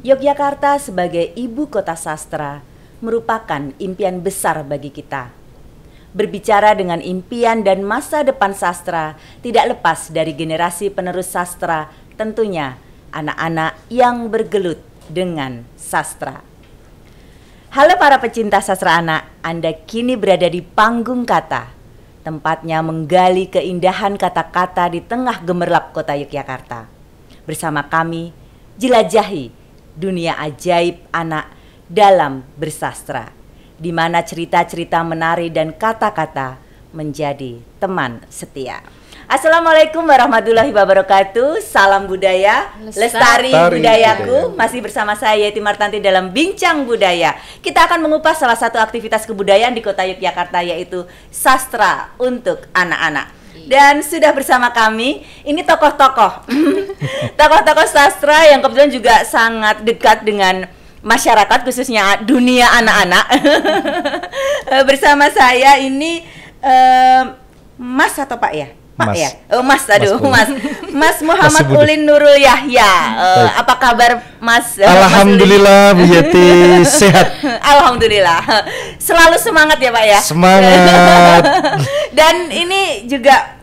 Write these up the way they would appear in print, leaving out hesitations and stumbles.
Yogyakarta sebagai ibu kota sastra merupakan impian besar bagi kita. Berbicara dengan impian dan masa depan sastra tidak lepas dari generasi penerus sastra, tentunya anak-anak yang bergelut dengan sastra. Halo para pecinta sastra anak, Anda kini berada di panggung kata, tempatnya menggali keindahan kata-kata di tengah gemerlap kota Yogyakarta. Bersama kami, jelajahi dunia ajaib anak dalam bersastra, di mana cerita-cerita menari dan kata-kata menjadi teman setia. Assalamualaikum warahmatullahi wabarakatuh. Salam budaya, lestari budayaku. Masih bersama saya Yeti Martanti dalam Bincang Budaya. Kita akan mengupas salah satu aktivitas kebudayaan di kota Yogyakarta, yaitu sastra untuk anak-anak. Dan sudah bersama kami, ini tokoh-tokoh tokoh-tokoh sastra yang kebetulan juga sangat dekat dengan masyarakat, khususnya dunia anak-anak. Bersama saya ini Mas atau Pak ya? Pak Mas. ya? Oh Mas, aduh Mas. Mas Muhammad Ulin Nurul Yahya. Apa kabar Mas? Alhamdulillah Bu Yeti, sehat. Alhamdulillah. Selalu semangat ya Pak ya? Semangat. Dan ini juga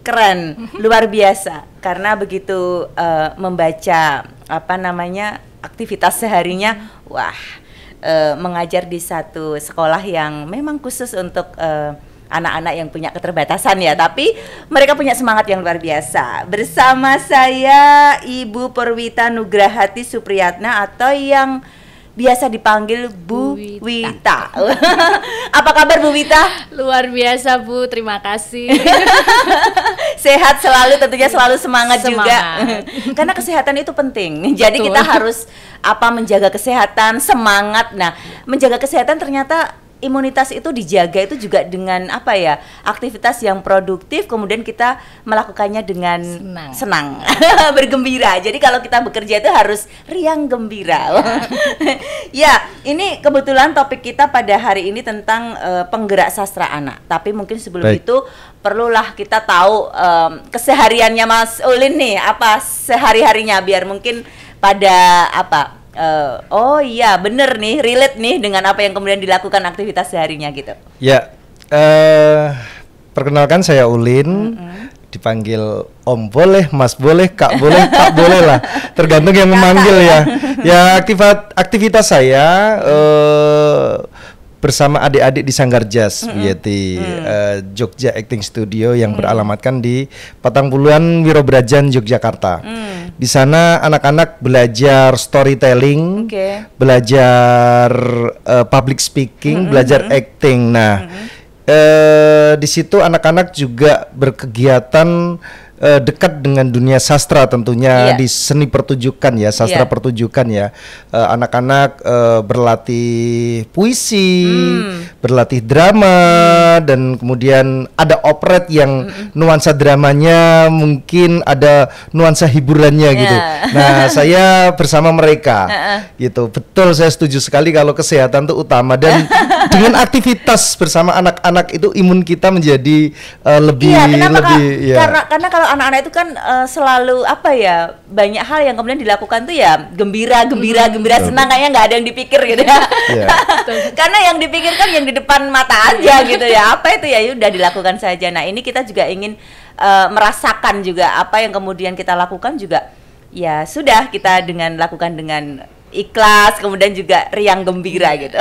keren, luar biasa. Karena begitu membaca aktivitas seharinya, wah, mengajar di satu sekolah yang memang khusus untuk anak-anak yang punya keterbatasan ya, tapi mereka punya semangat yang luar biasa. Bersama saya Ibu Perwita Nugrahati Supriyatna atau yang biasa dipanggil Bu Wita. Apa kabar Bu Wita? Luar biasa Bu, terima kasih. Sehat selalu, tentunya selalu semangat juga. Karena kesehatan itu penting. Jadi Betul. kita harus menjaga kesehatan, semangat. Nah, menjaga kesehatan ternyata imunitas itu dijaga itu juga dengan aktivitas yang produktif, kemudian kita melakukannya dengan senang. Bergembira. Jadi kalau kita bekerja itu harus riang gembira. Ya, ini kebetulan topik kita pada hari ini tentang penggerak sastra anak. Tapi mungkin sebelum itu perlulah kita tahu kesehariannya Mas Ulin nih, apa sehari-harinya, biar mungkin pada oh iya bener nih, relate nih dengan apa yang kemudian dilakukan aktivitas seharinya gitu. Ya, perkenalkan saya Ulin, dipanggil Om boleh, Mas boleh, Kak boleh, Kak boleh lah, tergantung yang memanggil ya. Ya, aktivitas saya bersama adik-adik di Sanggar Jazz Yeti, Jogja Acting Studio yang beralamatkan di Patangpuluhan Wirobrajan, Yogyakarta. Di sana anak-anak belajar storytelling, belajar public speaking, belajar acting. Nah, di situ anak-anak juga berkegiatan dekat dengan dunia sastra tentunya, di seni pertunjukan ya, sastra pertunjukan ya. Anak-anak berlatih puisi, berlatih drama, dan kemudian ada operet yang nuansa dramanya mungkin ada nuansa hiburannya gitu. Nah, saya bersama mereka gitu. Betul, saya setuju sekali kalau kesehatan itu utama, dan dengan aktivitas bersama anak-anak itu imun kita menjadi lebih karena kalau anak-anak itu kan selalu banyak hal yang kemudian dilakukan tuh ya gembira, senang, kayaknya nggak ada yang dipikir gitu ya. Karena yang dipikirkan yang di depan mata aja gitu ya. Apa itu ya udah dilakukan saja. Nah, ini kita juga ingin merasakan juga apa yang kemudian kita lakukan juga, ya sudah kita lakukan dengan ikhlas, kemudian juga riang gembira gitu.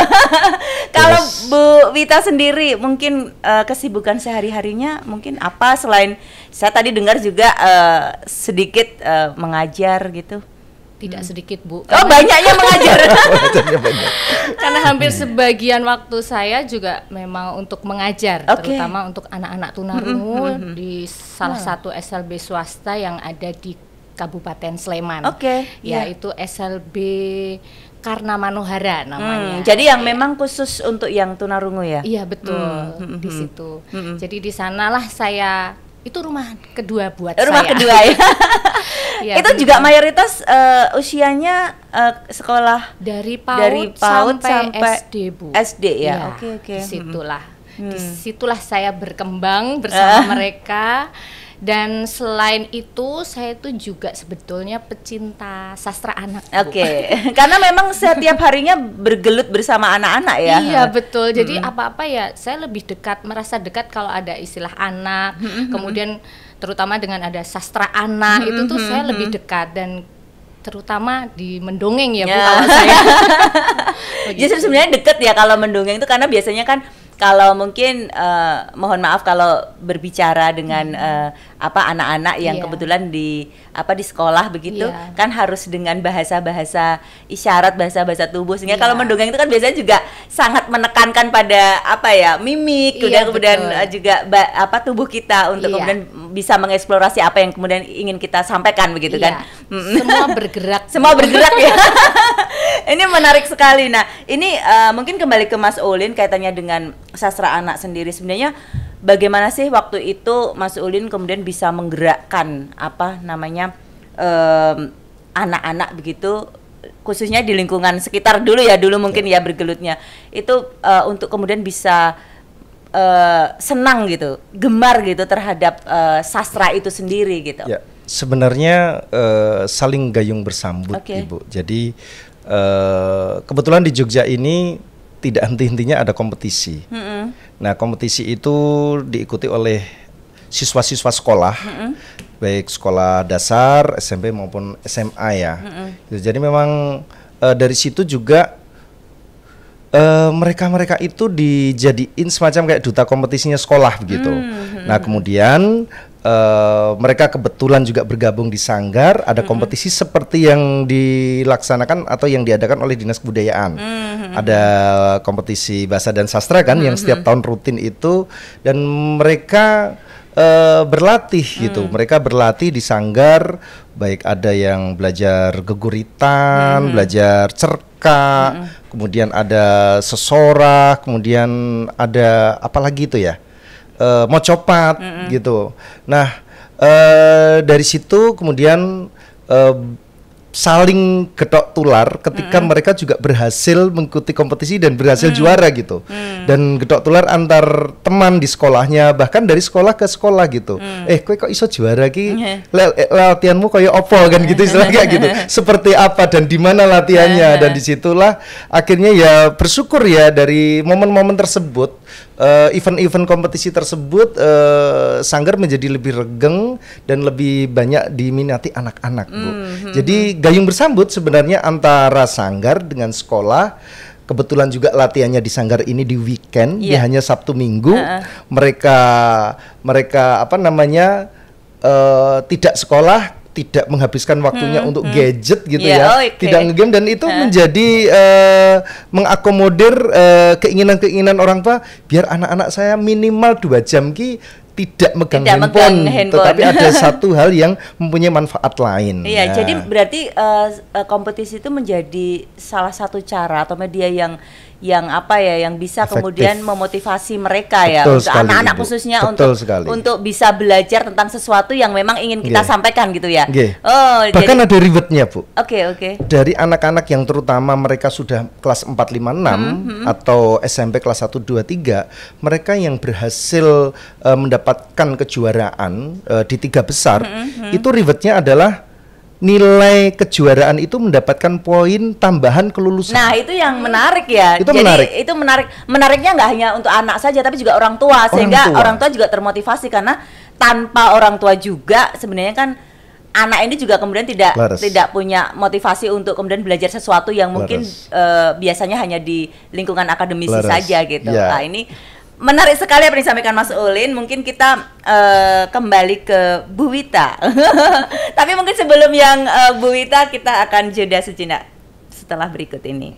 Kalau Bu Wita sendiri mungkin kesibukan sehari-harinya mungkin apa, selain saya tadi dengar juga sedikit mengajar gitu? Tidak sedikit Bu. Oh, banyaknya mengajar. Karena hampir sebagian waktu saya juga memang untuk mengajar, terutama untuk anak-anak tunarungu di salah satu SLB swasta yang ada di Kabupaten Sleman. Yaitu SLB Karna Manohara namanya. Jadi yang memang khusus untuk yang tunarungu ya? Iya betul, di situ. Jadi di sanalah saya, itu rumah kedua buat saya. Rumah kedua ya. Ya, itu juga mayoritas usianya sekolah dari PAUD sampai SD Bu. SD ya. Oke. Disitulah saya berkembang bersama mereka. Dan selain itu saya tuh juga sebetulnya pecinta sastra anak. Oke. Karena memang setiap harinya bergelut bersama anak-anak ya. Iya betul. Jadi apa-apa ya saya lebih dekat, merasa dekat kalau ada istilah anak. Kemudian terutama dengan ada sastra anak itu tuh saya lebih dekat, dan terutama di mendongeng ya Bu kalau saya. Justru sebenarnya deket ya kalau mendongeng itu, karena biasanya kan kalau mungkin mohon maaf kalau berbicara dengan anak-anak yang kebetulan di sekolah begitu kan harus dengan bahasa-bahasa isyarat, bahasa-bahasa tubuh, sehingga kalau mendongeng itu kan biasanya juga sangat menekankan pada mimik, kemudian juga tubuh kita untuk kemudian bisa mengeksplorasi apa yang kemudian ingin kita sampaikan begitu kan. Semua bergerak. Semua bergerak ya. Ini menarik sekali. Nah, ini mungkin kembali ke Mas Ulin kaitannya dengan sastra anak sendiri. Sebenarnya bagaimana sih waktu itu Mas Ulin kemudian bisa menggerakkan anak-anak begitu, khususnya di lingkungan sekitar dulu mungkin ya bergelutnya itu untuk kemudian bisa senang gitu, gemar gitu terhadap sastra itu sendiri gitu. Ya, sebenarnya saling gayung bersambut, Ibu. Jadi kebetulan di Jogja ini tidak henti-hentinya ada kompetisi. Nah, kompetisi itu diikuti oleh siswa-siswa sekolah, baik sekolah dasar, SMP maupun SMA ya. Jadi memang dari situ juga mereka itu dijadiin semacam kayak duta kompetisinya sekolah begitu. Nah, kemudian mereka kebetulan juga bergabung di Sanggar, ada kompetisi seperti yang dilaksanakan atau yang diadakan oleh Dinas Kebudayaan. Ada kompetisi bahasa dan sastra kan yang setiap tahun rutin itu, dan mereka berlatih gitu. Mereka berlatih di Sanggar, baik ada yang belajar geguritan, belajar cerka, kemudian ada sesorah, kemudian ada apa lagi itu ya, mocopat gitu. Nah, dari situ kemudian saling getok tular ketika mereka juga berhasil mengikuti kompetisi dan berhasil juara gitu. Dan getok tular antar teman di sekolahnya, bahkan dari sekolah ke sekolah gitu. Kowe kok iso juara ki? Latihanmu kayak opo kan gitu istilahnya gitu. Seperti apa dan di mana latihannya, dan disitulah akhirnya ya bersyukur ya dari momen-momen tersebut, event-event kompetisi tersebut, Sanggar menjadi lebih regeng dan lebih banyak diminati anak-anak, Bu. Jadi gayung bersambut sebenarnya antara Sanggar dengan sekolah. Kebetulan juga latihannya di Sanggar ini di weekend, ya hanya Sabtu Minggu. Mereka tidak sekolah, tidak menghabiskan waktunya untuk gadget gitu tidak ngegame, dan itu menjadi mengakomodir keinginan-keinginan orang tua, biar anak-anak saya minimal 2 jam tidak megang handphone, tetapi ada satu hal yang mempunyai manfaat lain. Iya, jadi berarti kompetisi itu menjadi salah satu cara atau media yang bisa efektif, kemudian memotivasi mereka untuk anak-anak khususnya untuk bisa belajar tentang sesuatu yang memang ingin kita sampaikan gitu ya. Oh, bahkan jadi ada ribetnya, Bu. Oke. Dari anak-anak yang terutama mereka sudah kelas 4, 5, 6 atau SMP kelas 1, 2, 3, mereka yang berhasil mendapatkan kejuaraan di 3 besar, itu ribetnya adalah nilai kejuaraan itu mendapatkan poin tambahan kelulusan. Nah, itu yang menarik ya. Itu jadi menarik. Itu menarik. Menariknya nggak hanya untuk anak saja, tapi juga orang tua, sehingga orang tua juga termotivasi, karena tanpa orang tua juga sebenarnya kan anak ini juga kemudian tidak punya motivasi untuk kemudian belajar sesuatu yang mungkin biasanya hanya di lingkungan akademisi saja gitu. Nah, ini menarik sekali apa yang disampaikan Mas Ulin. Mungkin kita kembali ke Bu Wita. Tapi mungkin sebelum yang Bu Wita, kita akan jeda sejenak setelah berikut ini.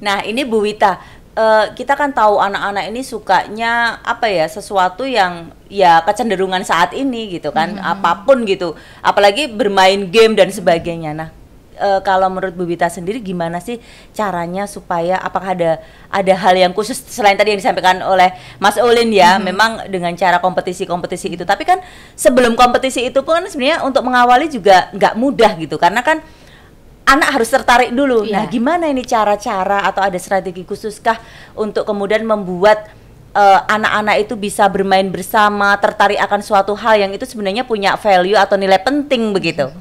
Nah, ini Bu Wita, kita kan tahu anak-anak ini sukanya sesuatu yang ya kecenderungan saat ini gitu kan, apapun gitu, apalagi bermain game dan sebagainya. Nah, kalau menurut Bu Wita sendiri gimana sih caranya supaya, apakah ada hal yang khusus selain tadi yang disampaikan oleh Mas Ulin ya, memang dengan cara kompetisi itu, tapi kan sebelum kompetisi itu pun sebenarnya untuk mengawali juga nggak mudah gitu, karena kan anak harus tertarik dulu. Nah, gimana ini cara-cara atau ada strategi khususkah untuk kemudian membuat anak-anak itu bisa bermain bersama, tertarik akan suatu hal yang itu sebenarnya punya value atau nilai penting begitu?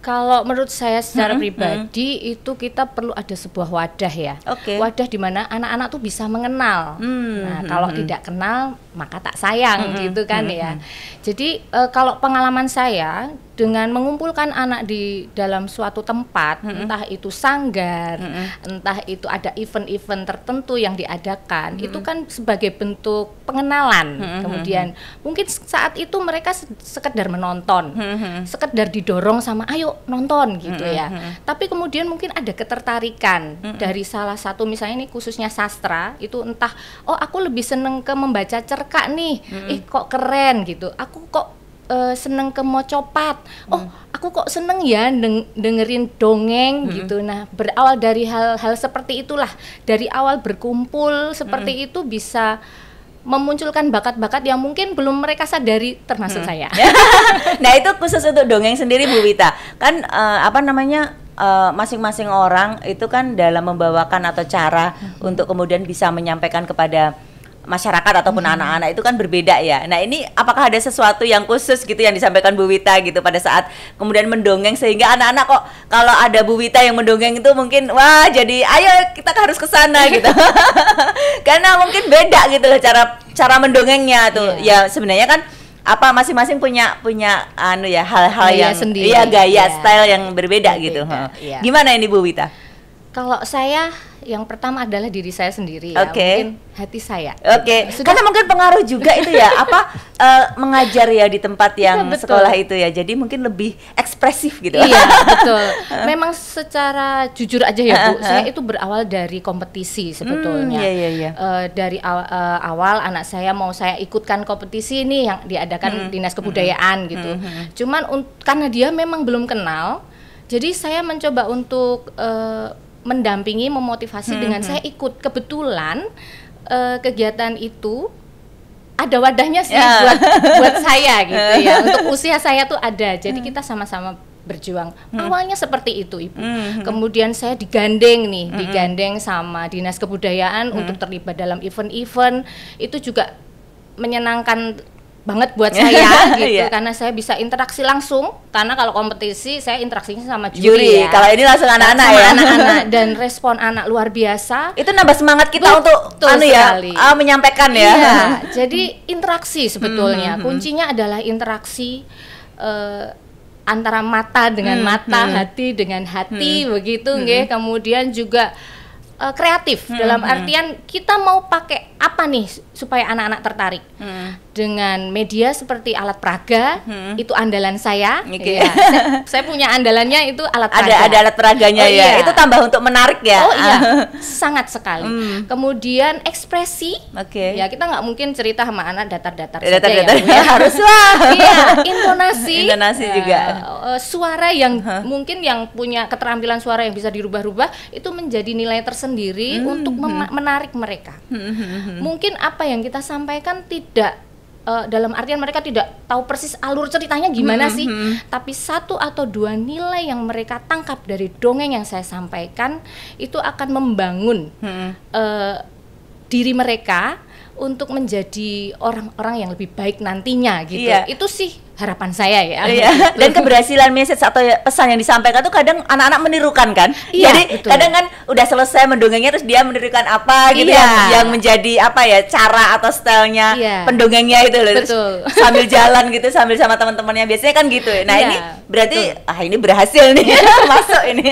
Kalau menurut saya secara pribadi itu kita perlu ada sebuah wadah ya. Wadah di mana anak-anak tuh bisa mengenal. Nah, kalau tidak kenal maka tak sayang gitu kan ya. Jadi kalau pengalaman saya dengan mengumpulkan anak di dalam suatu tempat, entah itu sanggar, entah itu ada event-event tertentu yang diadakan, itu kan sebagai bentuk pengenalan. Kemudian mungkin saat itu mereka sekedar menonton, sekedar didorong sama ayo nonton gitu ya. Tapi kemudian mungkin ada ketertarikan dari salah satu, misalnya ini khususnya sastra, itu entah oh aku lebih seneng ke membaca cerkak nih, kok keren gitu. Aku kok seneng ke mocopat, oh aku kok seneng ya dengerin dongeng gitu. Nah, berawal dari hal-hal seperti itulah, dari awal berkumpul seperti itu bisa memunculkan bakat-bakat yang mungkin belum mereka sadari, termasuk saya. Nah, itu khusus untuk dongeng sendiri Bu Wita, kan masing-masing orang itu kan dalam membawakan atau cara untuk kemudian bisa menyampaikan kepada masyarakat ataupun anak-anak itu kan berbeda ya. Nah, ini apakah ada sesuatu yang khusus gitu yang disampaikan Bu Wita gitu pada saat kemudian mendongeng, sehingga anak-anak kok kalau ada Bu Wita yang mendongeng itu mungkin wah jadi ayo kita harus ke sana gitu. Karena mungkin beda gitu loh cara mendongengnya tuh. Ya sebenarnya kan masing-masing punya hal-hal yang sendiri, gaya style yang berbeda gitu. Gimana ini Bu Wita? Kalau saya yang pertama adalah diri saya sendiri ya, mungkin hati saya. Karena mungkin pengaruh juga itu ya, mengajar ya di tempat yang sekolah itu ya, jadi mungkin lebih ekspresif gitu. Iya, betul. Memang secara jujur aja ya Bu, saya itu berawal dari kompetisi sebetulnya. Dari awal anak saya mau saya ikutkan kompetisi ini yang diadakan Dinas Kebudayaan gitu. Cuman karena dia memang belum kenal, jadi saya mencoba untuk mendampingi, memotivasi dengan saya ikut. Kebetulan kegiatan itu ada wadahnya sih buat saya gitu ya. Untuk usia saya tuh ada. Jadi kita sama-sama berjuang. Awalnya seperti itu Ibu. Kemudian saya digandeng sama Dinas Kebudayaan untuk terlibat dalam event-event. Itu juga menyenangkan banget buat saya gitu, karena saya bisa interaksi langsung, karena kalau kompetisi saya interaksinya sama juri ya. Kalau ini langsung anak-anak ya. Anak-anak, dan respon anak luar biasa. Itu nambah semangat kita untuk menyampaikan ya. Iya, jadi interaksi sebetulnya. Kuncinya adalah interaksi antara mata dengan mata, hati dengan hati begitu nggih. Kemudian juga kreatif dalam artian kita mau pakai apa nih supaya anak-anak tertarik. Dengan media seperti alat peraga, itu andalan saya. Ya, saya punya andalannya itu alat peraga. Ada alat peraganya ya. Itu tambah untuk menarik ya. Oh iya, sangat sekali. Kemudian ekspresi. Ya kita nggak mungkin cerita sama anak datar-datar saja ya. Harus lah. Iya, intonasi juga. Suara yang mungkin yang punya keterampilan suara yang bisa dirubah-rubah itu menjadi nilai tersendiri untuk menarik mereka. Mungkin apa yang kita sampaikan tidak dalam artian mereka tidak tahu persis alur ceritanya gimana sih, tapi satu atau dua nilai yang mereka tangkap dari dongeng yang saya sampaikan itu akan membangun diri mereka untuk menjadi orang-orang yang lebih baik nantinya gitu. Itu sih harapan saya ya. Dan keberhasilan message atau pesan yang disampaikan tuh kadang anak-anak menirukan kan. Jadi betul. Kadang kan udah selesai mendongengnya terus dia menirukan apa gitu yang menjadi cara atau stylenya pendongengnya itu loh. Sambil jalan gitu, sambil sama teman-temannya biasanya kan gitu. Nah ini berarti ini berhasil nih masuk ini.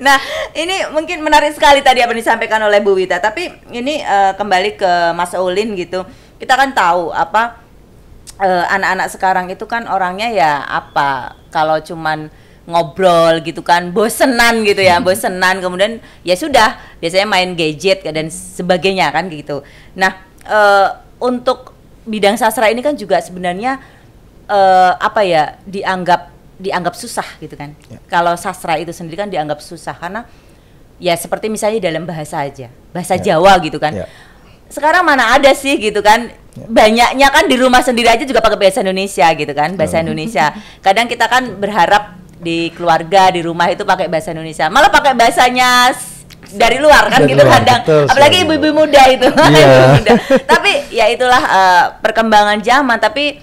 Nah ini mungkin menarik sekali tadi apa yang disampaikan oleh Bu Wita. Tapi ini kembali ke Mas Ulin gitu. Kita kan tahu anak-anak sekarang itu kan orangnya kalau cuman ngobrol gitu kan bosenan gitu ya, bosenan, kemudian ya sudah biasanya main gadget dan sebagainya kan gitu. Nah untuk bidang sastra ini kan juga sebenarnya dianggap dianggap susah gitu kan. Kalau sastra itu sendiri kan dianggap susah karena ya seperti misalnya dalam bahasa aja, bahasa Jawa gitu kan. Sekarang mana ada sih gitu kan. Banyaknya kan di rumah sendiri aja juga pakai bahasa Indonesia gitu kan, bahasa Indonesia. Kadang kita kan berharap di keluarga di rumah itu pakai bahasa Indonesia, malah pakai bahasanya dari luar kan gitu kadang, apalagi ibu-ibu muda itu. Ibu muda. Tapi ya itulah perkembangan zaman. Tapi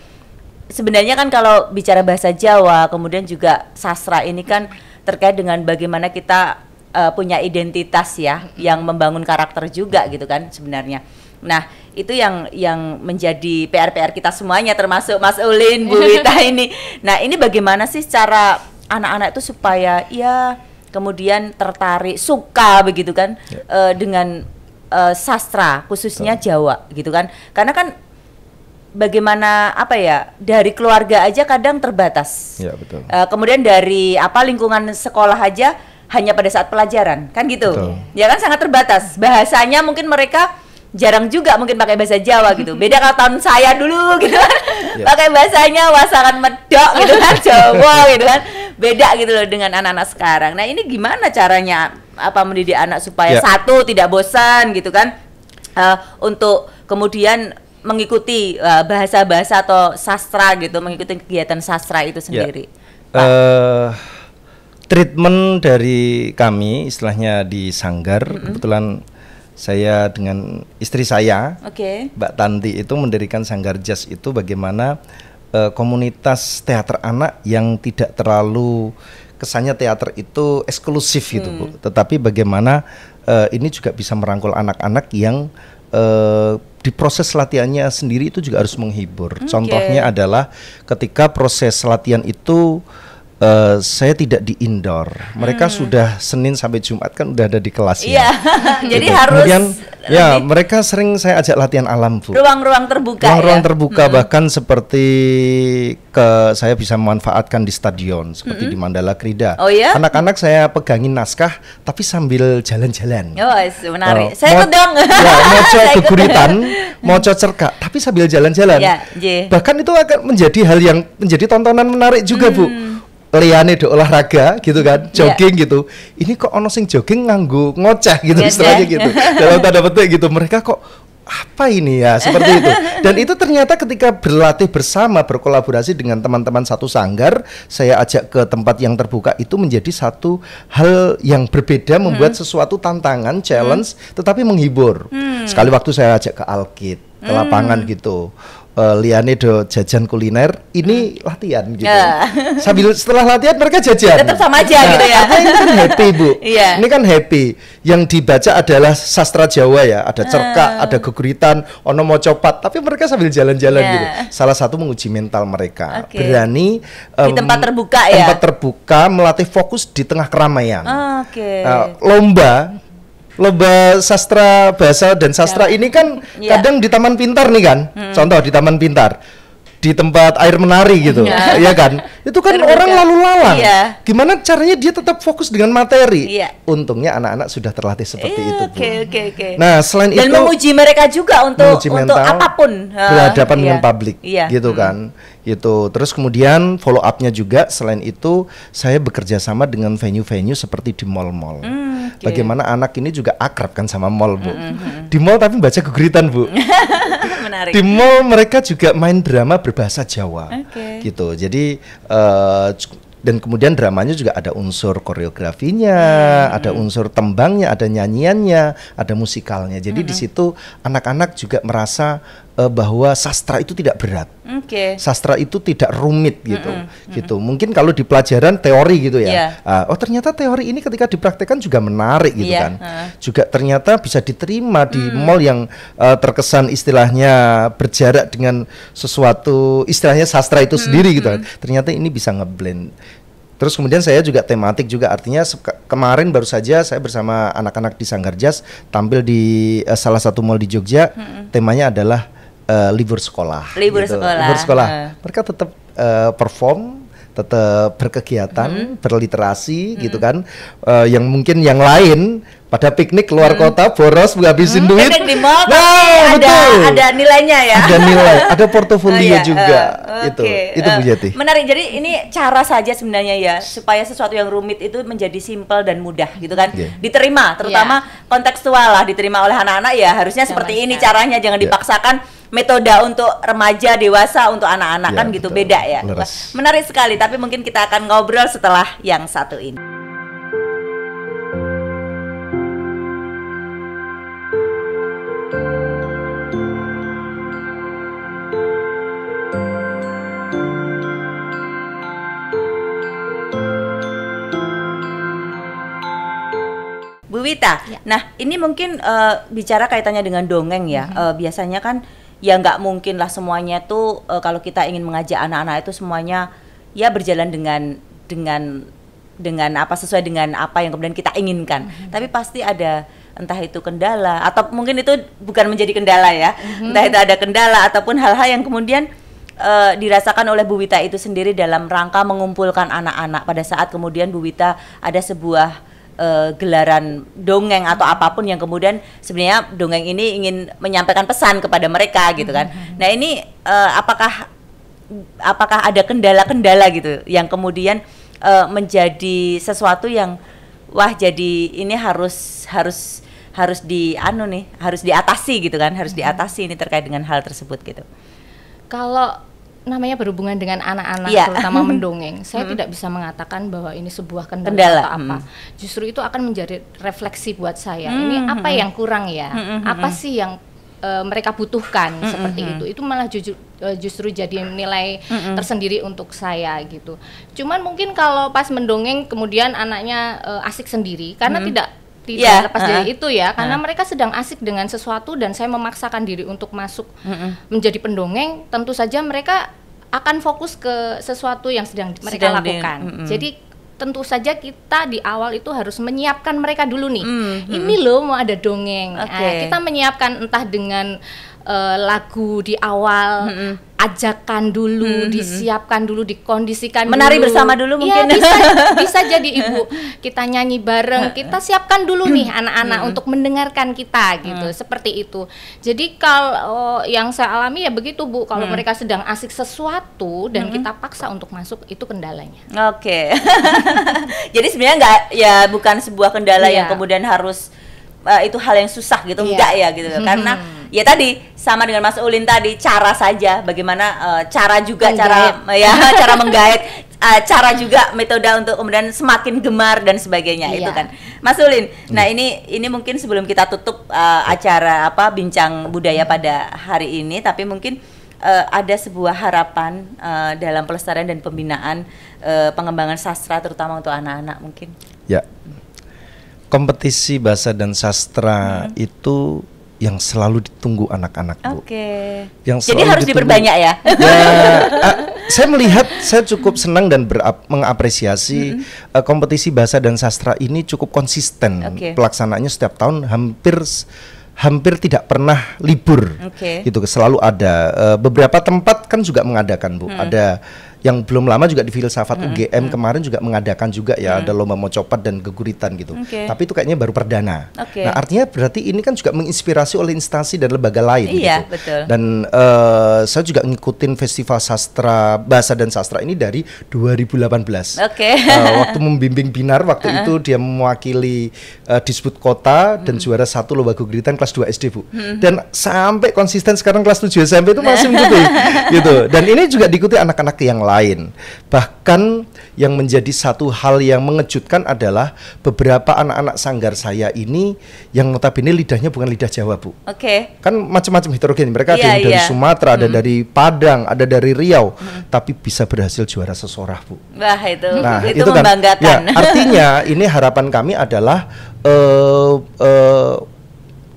sebenarnya kan kalau bicara bahasa Jawa kemudian juga sastra ini kan terkait dengan bagaimana kita punya identitas ya, yang membangun karakter juga gitu kan sebenarnya. Nah itu yang menjadi PR kita semuanya, termasuk Mas Ulin, Bu Wita ini. Nah ini bagaimana sih cara anak-anak itu supaya ya kemudian tertarik, suka begitu kan dengan sastra khususnya Jawa gitu kan. Karena kan bagaimana apa ya, dari keluarga aja kadang terbatas. Ya, betul. Kemudian dari lingkungan sekolah aja hanya pada saat pelajaran kan gitu. Betul. Ya kan sangat terbatas. Bahasanya mungkin mereka jarang juga mungkin pakai bahasa Jawa gitu. Beda kalau tahun saya dulu gitu kan. Pakai bahasanya wasakan medok gitu kan, Jawa gitu kan. Beda gitu loh dengan anak-anak sekarang. Nah, ini gimana caranya mendidik anak supaya satu tidak bosan gitu kan. Untuk kemudian mengikuti bahasa-bahasa atau sastra gitu, mengikuti kegiatan sastra itu sendiri. Treatment dari kami istilahnya di Sanggar, kebetulan saya dengan istri saya, Mbak Tanti itu mendirikan Sanggar Jazz itu bagaimana komunitas teater anak yang tidak terlalu kesannya teater itu eksklusif gitu Bu, tetapi bagaimana ini juga bisa merangkul anak-anak yang di proses latihannya sendiri itu juga harus menghibur. Contohnya adalah ketika proses latihan itu saya tidak di indoor. Mereka sudah Senin sampai Jumat kan udah ada di kelasnya. Iya. Jadi harus. Kemudian mereka sering saya ajak latihan alam Bu. Ruang-ruang terbuka. Ruang-ruang terbuka bahkan seperti saya bisa memanfaatkan di stadion seperti di Mandala Krida. Oh ya? Anak-anak saya pegangin naskah tapi sambil jalan-jalan. Oh, menarik. Saya ikut dong. Moco geguritan, moco cerkak tapi sambil jalan-jalan. Bahkan itu akan menjadi hal yang menjadi tontonan menarik juga Bu. Liane do olahraga gitu kan, jogging gitu. Ini kok ono sing jogging nganggo ngoceh gitu istilahnya gitu. Dalam tanda petik gitu. Mereka kok apa ini ya seperti itu. Dan itu ternyata ketika berlatih bersama, berkolaborasi dengan teman-teman satu sanggar, saya ajak ke tempat yang terbuka itu menjadi satu hal yang berbeda, membuat sesuatu tantangan, challenge, tetapi menghibur. Sekali waktu saya ajak ke Alkit, ke lapangan gitu. Liane do jajan kuliner, ini latihan gitu. Sambil setelah latihan mereka jajan. Tetap sama aja gitu ya. Ini kan happy Bu. Ini kan happy. Yang dibaca adalah sastra Jawa ya. Ada cerkak, ada geguritan, ono mau copat. Tapi mereka sambil jalan-jalan gitu. Salah satu menguji mental mereka. Berani di tempat terbuka ya. Tempat terbuka, melatih fokus di tengah keramaian. Lomba sastra bahasa dan sastra ini kan kadang di Taman Pintar nih kan, contoh di Taman Pintar, di tempat air menari gitu, ya kan, itu kan terbuka. Orang lalu lalang, gimana caranya dia tetap fokus dengan materi? Untungnya anak-anak sudah terlatih seperti itu Bu. Nah selain dan itu menguji mereka juga untuk apapun berhadapan dengan publik, gitu kan. Gitu. Terus kemudian follow up-nya juga selain itu saya bekerja sama dengan venue-venue seperti di mall-mall. Bagaimana anak ini juga akrab kan sama mall Bu. Di mall tapi baca geguritan Bu. Menarik. Di mall mereka juga main drama berbahasa Jawa. Gitu. Jadi dan kemudian dramanya juga ada unsur koreografinya, ada unsur tembangnya, ada nyanyiannya, ada musikalnya. Jadi di situ anak-anak juga merasa bahwa sastra itu tidak berat, sastra itu tidak rumit gitu, gitu. Mungkin kalau di pelajaran teori gitu ya, oh ternyata teori ini ketika dipraktekkan juga menarik gitu kan, juga ternyata bisa diterima di mall yang terkesan istilahnya berjarak dengan sesuatu istilahnya sastra itu sendiri gitu kan. Ternyata ini bisa ngeblend. Terus kemudian saya juga tematik juga, artinya kemarin baru saja saya bersama anak-anak di Sanggar Jazz tampil di salah satu mall di Jogja. Temanya adalah libur sekolah. Libur gitu. sekolah. Libur sekolah. Mereka tetap perform, tetap berkegiatan, berliterasi gitu kan. Yang mungkin yang lain pada piknik keluar kota boros ngabisin duit. Di mall, nah, ada nilainya ya. Ada nilai, ada portofolio juga. Itu Bu Yati. Menarik. Jadi ini cara saja sebenarnya ya supaya sesuatu yang rumit itu menjadi simpel dan mudah gitu kan. Diterima, terutama kontekstual lah, diterima oleh anak-anak ya. Harusnya seperti ini caranya, jangan dipaksakan metode untuk remaja, dewasa, untuk anak-anak kan gitu, beda ya. Menarik sekali, tapi mungkin kita akan ngobrol setelah yang satu ini. Bu Wita, nah ini mungkin bicara kaitannya dengan dongeng ya. Biasanya kan ya nggak mungkin lah semuanya tuh kalau kita ingin mengajak anak-anak itu semuanya ya berjalan dengan apa, sesuai dengan apa yang kemudian kita inginkan. Tapi pasti ada entah itu kendala atau mungkin itu bukan menjadi kendala ya. Entah itu ada kendala ataupun hal-hal yang kemudian dirasakan oleh Bu Wita itu sendiri dalam rangka mengumpulkan anak-anak pada saat kemudian Bu Wita ada sebuah gelaran dongeng atau apapun yang kemudian sebenarnya dongeng ini ingin menyampaikan pesan kepada mereka gitu kan. Nah ini apakah ada kendala-kendala gitu yang kemudian menjadi sesuatu yang wah jadi ini harus diatasi gitu kan, harus diatasi ini terkait dengan hal tersebut gitu. Kalau namanya berhubungan dengan anak-anak terutama mendongeng, saya tidak bisa mengatakan bahwa ini sebuah kendala atau apa. Justru itu akan menjadi refleksi buat saya. Ini apa yang kurang ya? Apa sih yang mereka butuhkan seperti itu malah justru jadi nilai tersendiri untuk saya gitu. Cuman mungkin kalau pas mendongeng kemudian anaknya asik sendiri karena tidak lepas dari itu ya, karena mereka sedang asik dengan sesuatu dan saya memaksakan diri untuk masuk menjadi pendongeng, tentu saja mereka akan fokus ke sesuatu yang sedang mereka lakukan. Jadi tentu saja kita di awal itu harus menyiapkan mereka dulu nih. Ini loh mau ada dongeng. Kita menyiapkan entah dengan lagu di awal, ajakan dulu, disiapkan dulu, dikondisikan menari dulu. Bersama dulu mungkin. Ya, bisa jadi Ibu. Kita nyanyi bareng, kita siapkan dulu nih anak-anak untuk mendengarkan kita gitu, seperti itu. Jadi kalau yang saya alami ya begitu Bu, kalau mereka sedang asik sesuatu dan kita paksa untuk masuk, itu kendalanya. Jadi sebenarnya enggak ya, bukan sebuah kendala yang kemudian harus itu hal yang susah gitu, enggak ya gitu. Karena ya tadi sama dengan Mas Ulin tadi, cara saja bagaimana cara juga cara menggait, cara juga metode untuk kemudian semakin gemar dan sebagainya itu kan. Mas Ulin, nah ini mungkin sebelum kita tutup acara bincang budaya pada hari ini, tapi mungkin ada sebuah harapan dalam pelestarian dan pembinaan pengembangan sastra terutama untuk anak-anak mungkin. Ya. Kompetisi bahasa dan sastra itu yang selalu ditunggu anak-anak, Bu. Jadi harus diperbanyak ya. Saya melihat, saya cukup senang dan mengapresiasi kompetisi bahasa dan sastra ini cukup konsisten. Pelaksanaannya setiap tahun hampir tidak pernah libur. Gitu, selalu ada. Beberapa tempat kan juga mengadakan, Bu. Ada yang belum lama juga di Filsafat UGM kemarin juga mengadakan juga ya, ada lomba mocopat dan geguritan gitu. Tapi itu kayaknya baru perdana. Nah, artinya berarti ini kan juga menginspirasi oleh instansi dan lembaga lain gitu. Betul. Dan saya juga ngikutin Festival Sastra Bahasa dan Sastra ini dari 2018. Waktu membimbing Binar, waktu itu dia mewakili Disbud Kota dan juara 1 lomba geguritan kelas 2 SD, Bu. Dan sampai konsisten sekarang kelas 7 SMP itu masih mengikuti gitu. Dan ini juga diikuti anak-anak yang lain. Bahkan yang menjadi satu hal yang mengejutkan adalah beberapa anak-anak sanggar saya ini yang notabene lidahnya bukan lidah Jawa, Bu. Kan macam-macam heterogen. Mereka ada yang dari Sumatera, ada dari Padang, ada dari Riau, tapi bisa berhasil juara sesorah, Bu. Wah, itu itu membanggakan. Kan, ya, artinya ini harapan kami adalah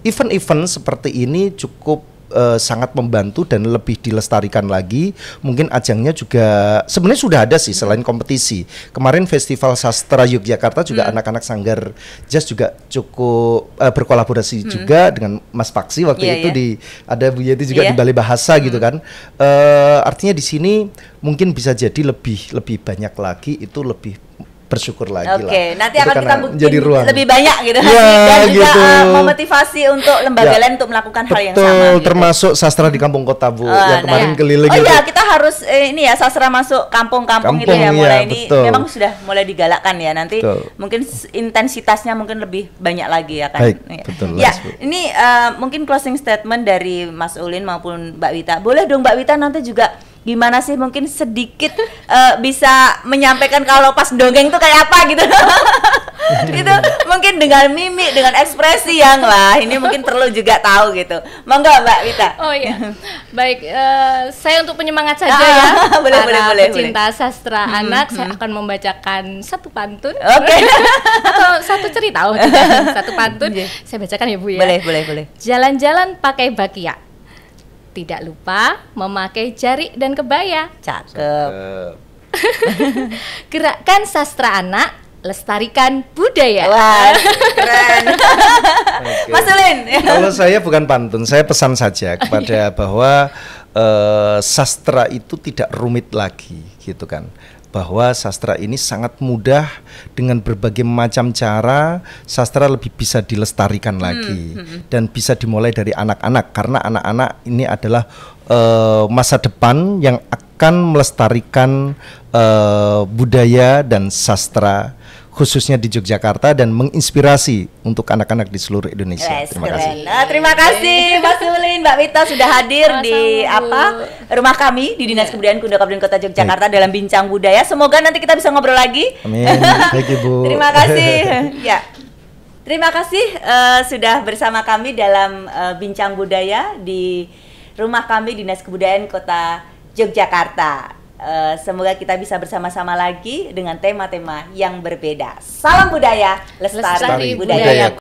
event-event seperti ini cukup sangat membantu dan lebih dilestarikan lagi. Mungkin ajangnya juga sebenarnya sudah ada sih selain kompetisi. Kemarin Festival Sastra Yogyakarta juga anak-anak Sanggar Jazz juga cukup berkolaborasi juga dengan Mas Paksi waktu itu ada Bu Yeti juga di Balai Bahasa gitu kan. Artinya di sini mungkin bisa jadi lebih banyak lagi, itu lebih bersyukur lagi lah. Oke, nanti itu akan kita buktiin lebih banyak gitu dan gitu. juga memotivasi untuk lembaga lain untuk melakukan hal yang sama gitu. Termasuk sastra di kampung kota Bu yang kemarin keliling. Oh iya, kita harus ini ya sastra masuk kampung-kampung itu ya mulai ini memang sudah mulai digalakkan ya. Nanti mungkin intensitasnya mungkin lebih banyak lagi ya kan. Baik, betul. Ya, ini mungkin closing statement dari Mas Ulin maupun Mbak Wita. Boleh dong Mbak Wita nanti juga gimana sih mungkin sedikit bisa menyampaikan kalau pas dongeng tuh kayak apa gitu. Itu mungkin dengan mimik, dengan ekspresi yang wah ini mungkin perlu juga tahu gitu. Monggo Mbak Wita. Oh iya. Baik, saya untuk penyemangat saja ya. Boleh. Pecinta sastra anak, saya akan membacakan satu pantun. Oke. Atau satu cerita satu pantun. Saya bacakan ya Bu ya. Boleh. Jalan-jalan pakai bakia. Tidak lupa memakai jari dan kebaya. Cakep. Gerakkan sastra anak, lestarikan budaya. Wah, keren. Mas Ulin. Kalau saya bukan pantun, saya pesan saja kepada bahwa sastra itu tidak rumit lagi, gitu kan. Bahwa sastra ini sangat mudah, dengan berbagai macam cara sastra lebih bisa dilestarikan lagi dan bisa dimulai dari anak-anak, karena anak-anak ini adalah masa depan yang akan melestarikan budaya dan sastra khususnya di Yogyakarta dan menginspirasi untuk anak-anak di seluruh Indonesia. Terima kasih. Terima kasih Mas Ulin, Mbak Wita sudah hadir di rumah kami di Dinas Kebudayaan Kundo Kabupaten Kota Yogyakarta dalam Bincang Budaya. Semoga nanti kita bisa ngobrol lagi. Amin. Baik Ibu. Terima kasih. Ya. Terima kasih sudah bersama kami dalam Bincang Budaya di rumah kami Dinas Kebudayaan Kota Yogyakarta. Semoga kita bisa bersama-sama lagi dengan tema-tema yang berbeda. Salam budaya, lestari budaya.